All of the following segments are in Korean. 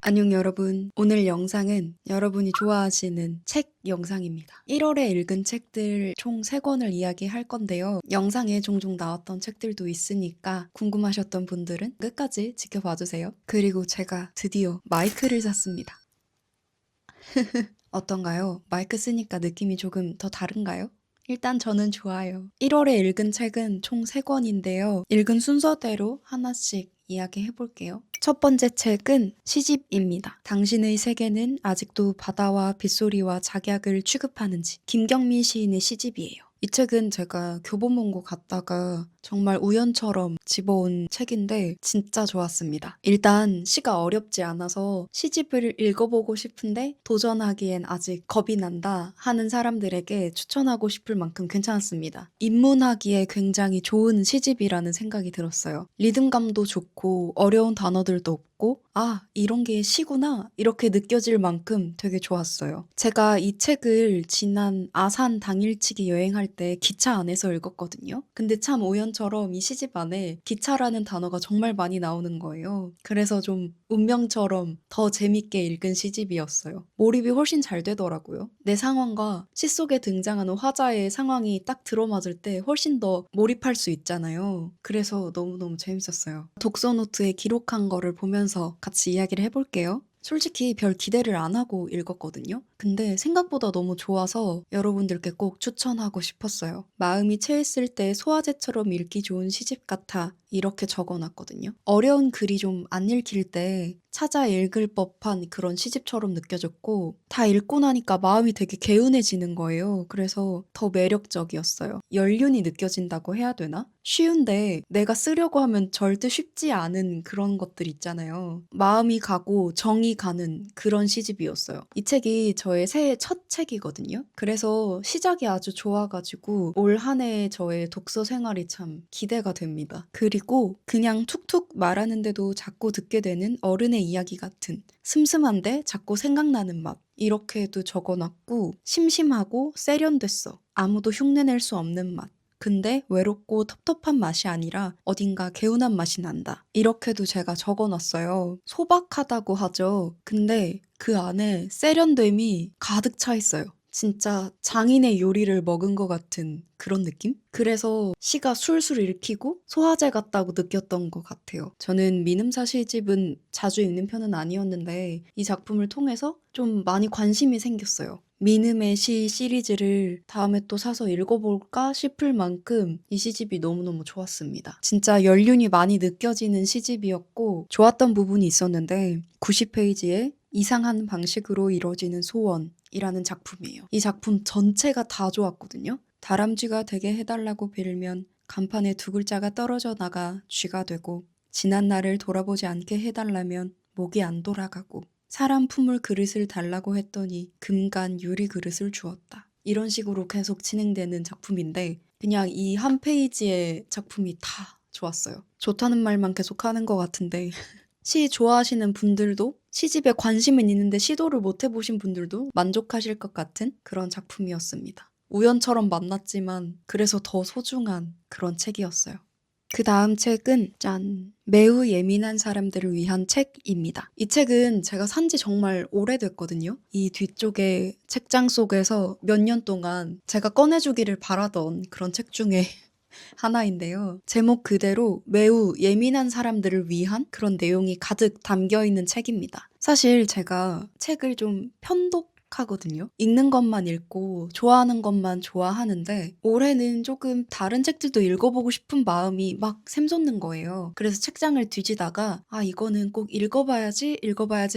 안녕 여러분. 오늘 영상은 여러분이 좋아하시는 책 영상입니다. 1월에 읽은 책들 총 3권을 이야기할 건데요. 영상에 종종 나왔던 책들도 있으니까 궁금하셨던 분들은 끝까지 지켜봐주세요. 그리고 제가 드디어 마이크를 샀습니다. 어떤가요? 마이크 쓰니까 느낌이 조금 더 다른가요? 일단 저는 좋아요. 1월에 읽은 책은 총 3권인데요. 읽은 순서대로 하나씩 이야기해볼게요. 첫 번째 책은 시집입니다. 당신의 세계는 아직도 바다와 빗소리와 작약을 취급하는지. 김경민 시인의 시집이에요. 이 책은 제가 교보문고 갔다가 정말 우연처럼 집어온 책인데 진짜 좋았습니다. 일단 시가 어렵지 않아서 시집을 읽어보고 싶은데 도전하기엔 아직 겁이 난다 하는 사람들에게 추천하고 싶을 만큼 괜찮았습니다. 입문하기에 굉장히 좋은 시집이라는 생각이 들었어요. 리듬감도 좋고 어려운 단어들도 없고 이런 게 시구나 이렇게 느껴질 만큼 되게 좋았어요. 제가 이 책을 지난 아산 당일치기 여행할 때 기차 안에서 읽었거든요. 근데 참 우연처럼 이 시집 안에 기차라는 단어가 정말 많이 나오는 거예요. 그래서 좀 운명처럼 더 재밌게 읽은 시집이었어요. 몰입이 훨씬 잘 되더라고요. 내 상황과 시 속에 등장하는 화자의 상황이 딱 들어맞을 때 훨씬 더 몰입할 수 있잖아요. 그래서 너무너무 재밌었어요. 독서 노트에 기록한 거를 보면서 같이 이야기를 해볼게요. 솔직히 별 기대를 안 하고 읽었거든요. 근데 생각보다 너무 좋아서 여러분들께 꼭 추천하고 싶었어요. 마음이 채했을 때 소화제처럼 읽기 좋은 시집 같아 이렇게 적어놨거든요. 어려운 글이 좀 안 읽힐 때 찾아 읽을 법한 그런 시집처럼 느껴졌고 다 읽고 나니까 마음이 되게 개운해지는 거예요. 그래서 더 매력적이었어요. 연륜이 느껴진다고 해야 되나? 쉬운데 내가 쓰려고 하면 절대 쉽지 않은 그런 것들 있잖아요. 마음이 가고 정이 가는 그런 시집이었어요. 이 책이 저의 새해 첫 책이거든요. 그래서 시작이 아주 좋아가지고 올 한 해 저의 독서 생활이 참 기대가 됩니다. 그리고 그냥 툭툭 말하는데도 자꾸 듣게 되는 어른의 이야기 같은 슴슴한데 자꾸 생각나는 맛. 이렇게도 적어놨고 심심하고 세련됐어. 아무도 흉내낼 수 없는 맛. 근데 외롭고 텁텁한 맛이 아니라 어딘가 개운한 맛이 난다. 이렇게도 제가 적어놨어요. 소박하다고 하죠. 근데 그 안에 세련됨이 가득 차 있어요. 진짜 장인의 요리를 먹은 것 같은 그런 느낌? 그래서 시가 술술 읽히고 소화제 같다고 느꼈던 것 같아요. 저는 민음사 시집은 자주 읽는 편은 아니었는데 이 작품을 통해서 좀 많이 관심이 생겼어요. 민음의 시 시리즈를 다음에 또 사서 읽어볼까 싶을 만큼 이 시집이 너무너무 좋았습니다. 진짜 연륜이 많이 느껴지는 시집이었고 좋았던 부분이 있었는데 90페이지에 이상한 방식으로 이루어지는 소원이라는 작품이에요. 이 작품 전체가 다 좋았거든요. 다람쥐가 되게 해달라고 빌면 간판에 2글자가 떨어져 나가 쥐가 되고 지난 날을 돌아보지 않게 해달라면 목이 안 돌아가고 사람 품을 그릇을 달라고 했더니 금간 유리 그릇을 주었다. 이런 식으로 계속 진행되는 작품인데 그냥 이 한 페이지의 작품이 다 좋았어요. 좋다는 말만 계속 하는 것 같은데 시 좋아하시는 분들도 시집에 관심은 있는데 시도를 못 해보신 분들도 만족하실 것 같은 그런 작품이었습니다. 우연처럼 만났지만 그래서 더 소중한 그런 책이었어요. 그 다음 책은 짠! 매우 예민한 사람들을 위한 책입니다. 이 책은 제가 산지 정말 오래됐거든요. 이 뒤쪽에 책장 속에서 몇 년 동안 제가 꺼내주기를 바라던 그런 책 중에 하나인데요. 제목 그대로 매우 예민한 사람들을 위한 그런 내용이 가득 담겨 있는 책입니다. 사실 제가 책을 좀 편독하거든요. 읽는 것만 읽고 좋아하는 것만 좋아하는데 올해는 조금 다른 책들도 읽어보고 싶은 마음이 막 샘솟는 거예요. 그래서 책장을 뒤지다가 이거는 꼭 읽어봐야지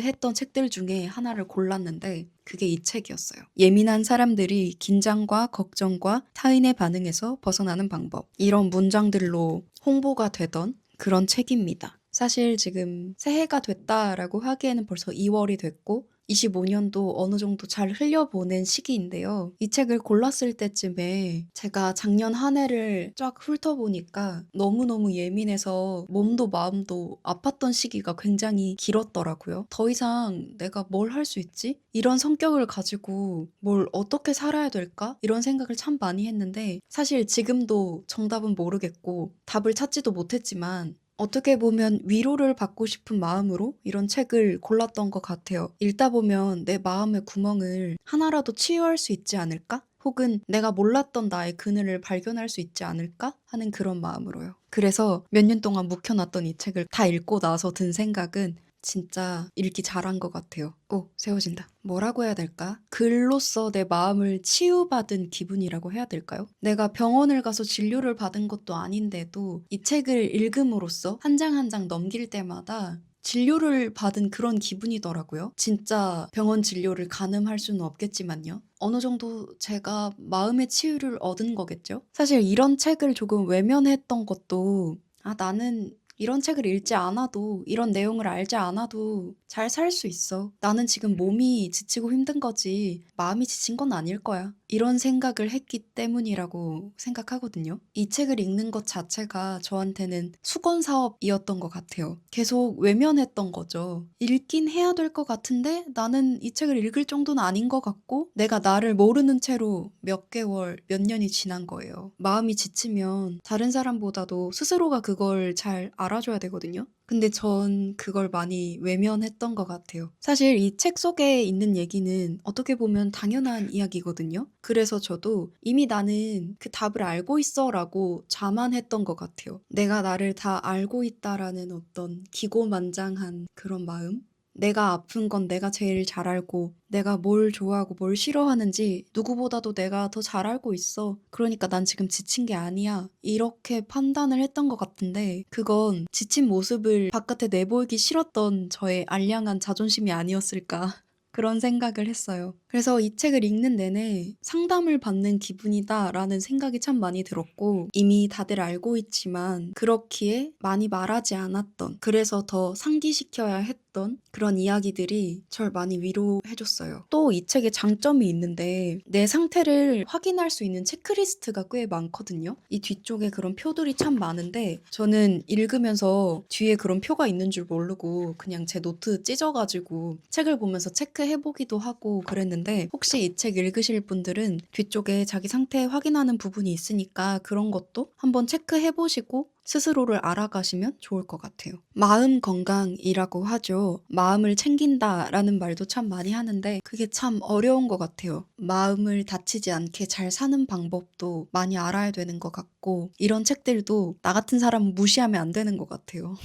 했던 책들 중에 하나를 골랐는데 그게 이 책이었어요. 예민한 사람들이 긴장과 걱정과 타인의 반응에서 벗어나는 방법. 이런 문장들로 홍보가 되던 그런 책입니다. 사실 지금 새해가 됐다라고 하기에는 벌써 2월이 됐고 25년도 어느 정도 잘 흘려보낸 시기인데요. 이 책을 골랐을 때쯤에 제가 작년 한 해를 쫙 훑어보니까 너무너무 예민해서 몸도 마음도 아팠던 시기가 굉장히 길었더라고요. 더 이상 내가 뭘 할 수 있지? 이런 성격을 가지고 뭘 어떻게 살아야 될까? 이런 생각을 참 많이 했는데 사실 지금도 정답은 모르겠고 답을 찾지도 못했지만 어떻게 보면 위로를 받고 싶은 마음으로 이런 책을 골랐던 것 같아요. 읽다 보면 내 마음의 구멍을 하나라도 치유할 수 있지 않을까? 혹은 내가 몰랐던 나의 그늘을 발견할 수 있지 않을까? 하는 그런 마음으로요. 그래서 몇 년 동안 묵혀놨던 이 책을 다 읽고 나서 든 생각은 진짜 읽기 잘한 것 같아요. 오, 세워진다. 뭐라고 해야 될까? 글로써 내 마음을 치유받은 기분이라고 해야 될까요? 내가 병원을 가서 진료를 받은 것도 아닌데도 이 책을 읽음으로써 한 장 한 장 넘길 때마다 진료를 받은 그런 기분이더라고요. 진짜 병원 진료를 가늠할 수는 없겠지만요. 어느 정도 제가 마음의 치유를 얻은 거겠죠? 사실 이런 책을 조금 외면했던 것도 나는 이런 책을 읽지 않아도, 이런 내용을 알지 않아도 잘 살 수 있어. 나는 지금 몸이 지치고 힘든 거지, 마음이 지친 건 아닐 거야. 이런 생각을 했기 때문이라고 생각하거든요. 이 책을 읽는 것 자체가 저한테는 수건 사업이었던 것 같아요. 계속 외면했던 거죠. 읽긴 해야 될 것 같은데 나는 이 책을 읽을 정도는 아닌 것 같고 내가 나를 모르는 채로 몇 개월, 몇 년이 지난 거예요. 마음이 지치면 다른 사람보다도 스스로가 그걸 잘 알아줘야 되거든요. 근데 전 그걸 많이 외면했던 것 같아요. 사실 이 책 속에 있는 얘기는 어떻게 보면 당연한 이야기거든요. 그래서 저도 이미 나는 그 답을 알고 있어 라고 자만했던 것 같아요. 내가 나를 다 알고 있다라는 어떤 기고만장한 그런 마음? 내가 아픈 건 내가 제일 잘 알고 내가 뭘 좋아하고 뭘 싫어하는지 누구보다도 내가 더 잘 알고 있어. 그러니까 난 지금 지친 게 아니야. 이렇게 판단을 했던 것 같은데 그건 지친 모습을 바깥에 내보이기 싫었던 저의 알량한 자존심이 아니었을까. 그런 생각을 했어요. 그래서 이 책을 읽는 내내 상담을 받는 기분이다라는 생각이 참 많이 들었고 이미 다들 알고 있지만 그렇기에 많이 말하지 않았던 그래서 더 상기시켜야 했던 그런 이야기들이 절 많이 위로해줬어요. 또 이 책에 장점이 있는데 내 상태를 확인할 수 있는 체크리스트가 꽤 많거든요. 이 뒤쪽에 그런 표들이 참 많은데 저는 읽으면서 뒤에 그런 표가 있는 줄 모르고 그냥 제 노트 찢어가지고 책을 보면서 체크해보기도 하고 그랬는데 혹시 이 책 읽으실 분들은 뒤쪽에 자기 상태 확인하는 부분이 있으니까 그런 것도 한번 체크해보시고 스스로를 알아가시면 좋을 것 같아요. 마음 건강이라고 하죠. 마음을 챙긴다라는 말도 참 많이 하는데 그게 참 어려운 것 같아요. 마음을 다치지 않게 잘 사는 방법도 많이 알아야 되는 것 같고 이런 책들도 나 같은 사람은 무시하면 안 되는 것 같아요.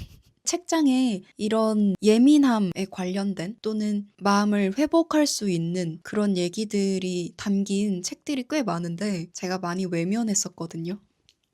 책장에 이런 예민함에 관련된 또는 마음을 회복할 수 있는 그런 얘기들이 담긴 책들이 꽤 많은데 제가 많이 외면했었거든요.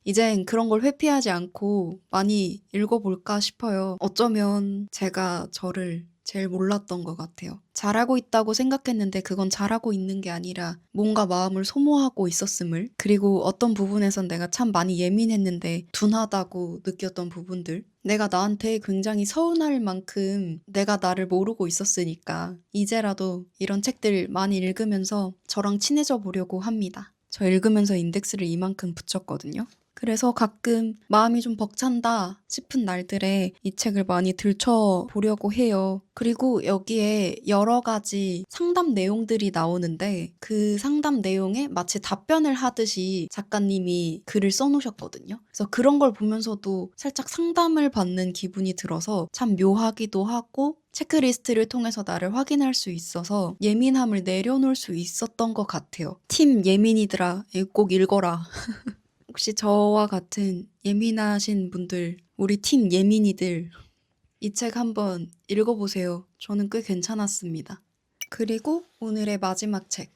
이젠 그런 걸 회피하지 않고 많이 읽어볼까 싶어요. 어쩌면 제가 저를 제일 몰랐던 것 같아요. 잘하고 있다고 생각했는데 그건 잘하고 있는 게 아니라 뭔가 마음을 소모하고 있었음을 그리고 어떤 부분에선 내가 참 많이 예민했는데 둔하다고 느꼈던 부분들 내가 나한테 굉장히 서운할 만큼 내가 나를 모르고 있었으니까 이제라도 이런 책들 많이 읽으면서 저랑 친해져 보려고 합니다. 저 읽으면서 인덱스를 이만큼 붙였거든요. 그래서 가끔 마음이 좀 벅찬다 싶은 날들에 이 책을 많이 들춰보려고 해요. 그리고 여기에 여러 가지 상담 내용들이 나오는데 그 상담 내용에 마치 답변을 하듯이 작가님이 글을 써놓으셨거든요. 그래서 그런 걸 보면서도 살짝 상담을 받는 기분이 들어서 참 묘하기도 하고 체크리스트를 통해서 나를 확인할 수 있어서 예민함을 내려놓을 수 있었던 것 같아요. 팀 예민이들아, 이거 꼭 읽어라. 혹시 저와 같은 예민하신 분들, 우리 팀 예민이들, 이 책 한번 읽어보세요. 저는 꽤 괜찮았습니다. 그리고 오늘의 마지막 책,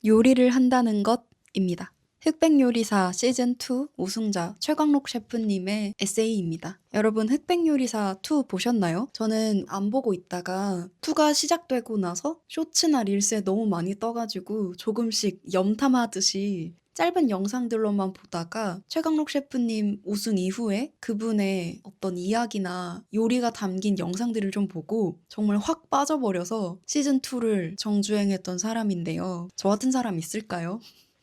요리를 한다는 것입니다. 흑백요리사 시즌2 우승자 최광록 셰프님의 에세이입니다. 여러분 흑백요리사 2 보셨나요? 저는 안 보고 있다가 2가 시작되고 나서 쇼츠나 릴스에 너무 많이 떠가지고 조금씩 염탐하듯이 짧은 영상들로만 보다가 최강록 셰프님 우승 이후에 그분의 어떤 이야기나 요리가 담긴 영상들을 좀 보고 정말 확 빠져버려서 시즌2를 정주행했던 사람인데요. 저 같은 사람 있을까요?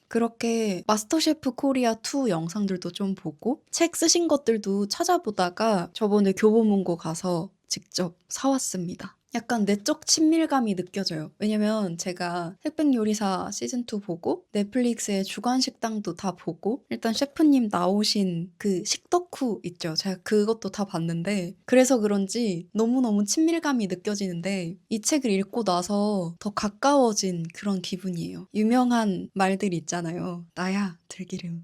그렇게 마스터셰프 코리아 2 영상들도 좀 보고 책 쓰신 것들도 찾아보다가 저번에 교보문고 가서 직접 사왔습니다. 약간 내적 친밀감이 느껴져요. 왜냐면 제가 흑백요리사 시즌2 보고 넷플릭스의 주간식당도 다 보고 일단 셰프님 나오신 그 식덕후 있죠. 제가 그것도 다 봤는데 그래서 그런지 너무너무 친밀감이 느껴지는데 이 책을 읽고 나서 더 가까워진 그런 기분이에요. 유명한 말들 있잖아요. 나야 들기름.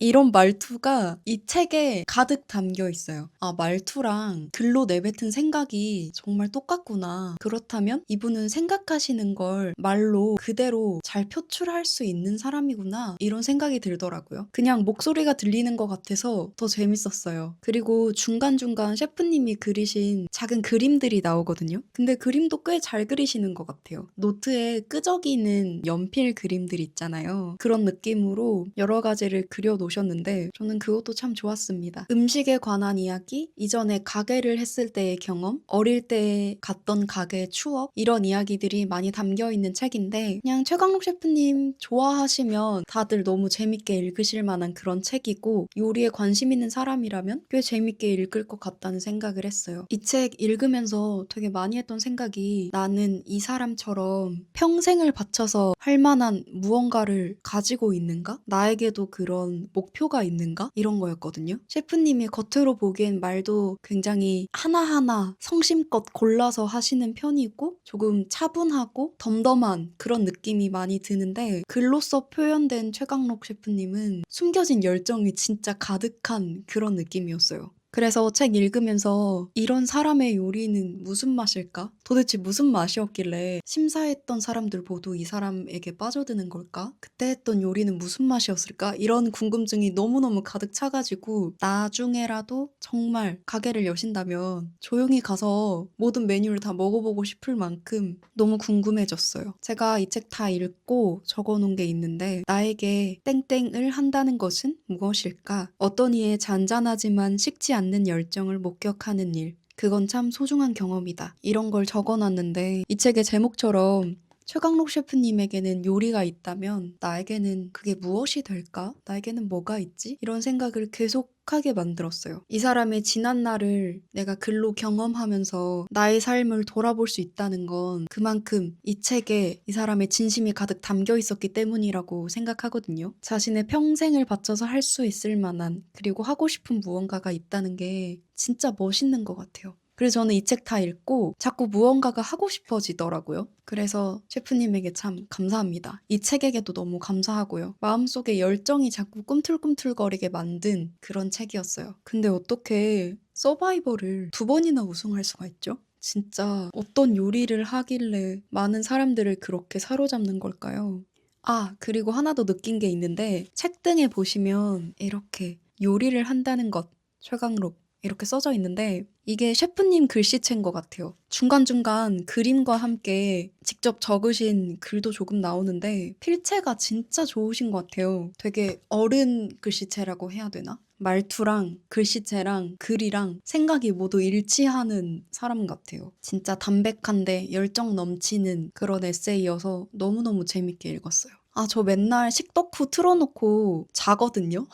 이런 말투가 이 책에 가득 담겨 있어요. 아, 말투랑 글로 내뱉은 생각이 정말 똑같구나. 그렇다면 이분은 생각하시는 걸 말로 그대로 잘 표출할 수 있는 사람이구나. 이런 생각이 들더라고요. 그냥 목소리가 들리는 것 같아서 더 재밌었어요. 그리고 중간중간 셰프님이 그리신 작은 그림들이 나오거든요. 근데 그림도 꽤 잘 그리시는 것 같아요. 노트에 끄적이는 연필 그림들 있잖아요. 그런 느낌으로 여러 가지를 그려 놓으셨는데 저는 그것도 참 좋았습니다. 음식에 관한 이야기, 이전에 가게를 했을 때의 경험, 어릴 때 갔던 가게의 추억 이런 이야기들이 많이 담겨 있는 책인데 그냥 최강록 셰프님 좋아하시면 다들 너무 재밌게 읽으실 만한 그런 책이고 요리에 관심 있는 사람이라면 꽤 재밌게 읽을 것 같다는 생각을 했어요. 이 책 읽으면서 되게 많이 했던 생각이 나는 이 사람처럼 평생을 바쳐서 할 만한 무언가를 가지고 있는가? 나에게도 그런 목표가 있는가? 이런 거였거든요. 셰프님이 겉으로 보기엔 말도 굉장히 하나하나 성심껏 골라서 하시는 편이고 조금 차분하고 덤덤한 그런 느낌이 많이 드는데 글로써 표현된 최강록 셰프님은 숨겨진 열정이 진짜 가득한 그런 느낌이었어요. 그래서 책 읽으면서 '이런 사람의 요리는 무슨 맛일까? 도대체 무슨 맛이었길래 심사했던 사람들 모두 이 사람에게 빠져드는 걸까? 그때 했던 요리는 무슨 맛이었을까?' 이런 궁금증이 너무너무 가득 차 가지고 나중에라도 정말 가게를 여신다면 조용히 가서 모든 메뉴를 다 먹어보고 싶을 만큼 너무 궁금해졌어요. 제가 이 책 다 읽고 적어 놓은 게 있는데 나에게 땡땡을 한다는 것은 무엇일까? 어떤 이의 잔잔하지만 식지 않는 열정을 목격하는 일. 그건 참 소중한 경험이다. 이런 걸 적어놨는데 이 책의 제목처럼 최강록 셰프님에게는 요리가 있다면 나에게는 그게 무엇이 될까? 나에게는 뭐가 있지? 이런 생각을 계속하게 만들었어요. 이 사람의 지난 날을 내가 글로 경험하면서 나의 삶을 돌아볼 수 있다는 건 그만큼 이 책에 이 사람의 진심이 가득 담겨 있었기 때문이라고 생각하거든요. 자신의 평생을 바쳐서 할 수 있을 만한 그리고 하고 싶은 무언가가 있다는 게 진짜 멋있는 것 같아요. 그래서 저는 이 책 다 읽고 자꾸 무언가가 하고 싶어지더라고요. 그래서 셰프님에게 참 감사합니다. 이 책에게도 너무 감사하고요. 마음속에 열정이 자꾸 꿈틀꿈틀거리게 만든 그런 책이었어요. 근데 어떻게 서바이벌을 2번이나 우승할 수가 있죠? 진짜 어떤 요리를 하길래 많은 사람들을 그렇게 사로잡는 걸까요? 아, 그리고 하나 더 느낀 게 있는데 책등에 보시면 이렇게 요리를 한다는 것, 최강록 이렇게 써져 있는데 이게 셰프님 글씨체인 것 같아요. 중간중간 그림과 함께 직접 적으신 글도 조금 나오는데 필체가 진짜 좋으신 것 같아요. 되게 어른 글씨체라고 해야 되나? 말투랑 글씨체랑 글이랑 생각이 모두 일치하는 사람 같아요. 진짜 담백한데 열정 넘치는 그런 에세이여서 너무너무 재밌게 읽었어요. 아, 저 맨날 식덕후 틀어놓고 자거든요.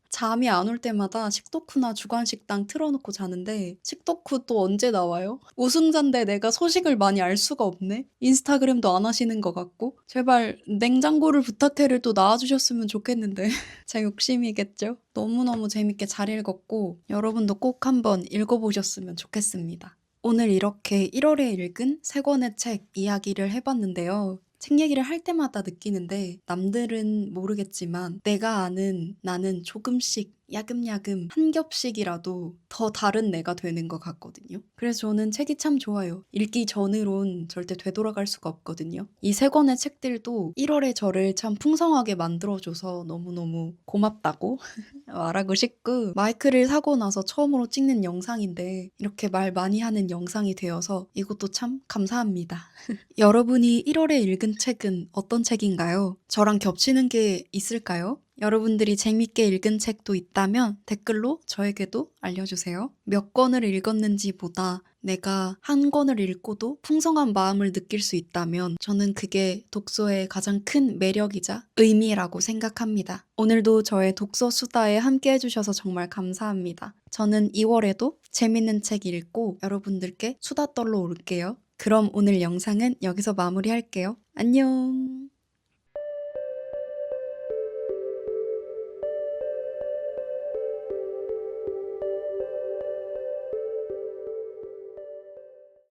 잠이 안 올 때마다 식덕후나 주간식당 틀어놓고 자는데 식덕후 또 언제 나와요? 우승자인데 내가 소식을 많이 알 수가 없네? 인스타그램도 안 하시는 것 같고 제발 냉장고를 부탁해를 또 나와주셨으면 좋겠는데 제 욕심이겠죠? 너무너무 재밌게 잘 읽었고 여러분도 꼭 한번 읽어보셨으면 좋겠습니다. 오늘 이렇게 1월에 읽은 3권의 책 이야기를 해봤는데요. 책 얘기를 할 때마다 느끼는데 남들은 모르겠지만 내가 아는 나는 조금씩 야금야금 한 겹씩이라도 더 다른 내가 되는 것 같거든요. 그래서 저는 책이 참 좋아요. 읽기 전으론 절대 되돌아갈 수가 없거든요. 이 3권의 책들도 1월의 저를 참 풍성하게 만들어줘서 너무너무 고맙다고 말하고 싶고 마이크를 사고 나서 처음으로 찍는 영상인데 이렇게 말 많이 하는 영상이 되어서 이것도 참 감사합니다. 여러분이 1월에 읽은 책은 어떤 책인가요? 저랑 겹치는 게 있을까요? 여러분들이 재밌게 읽은 책도 있다면 댓글로 저에게도 알려주세요. 몇 권을 읽었는지보다 내가 한 권을 읽고도 풍성한 마음을 느낄 수 있다면 저는 그게 독서의 가장 큰 매력이자 의미라고 생각합니다. 오늘도 저의 독서 수다에 함께 해주셔서 정말 감사합니다. 저는 2월에도 재밌는 책 읽고 여러분들께 수다 떨러 올게요. 그럼 오늘 영상은 여기서 마무리할게요. 안녕.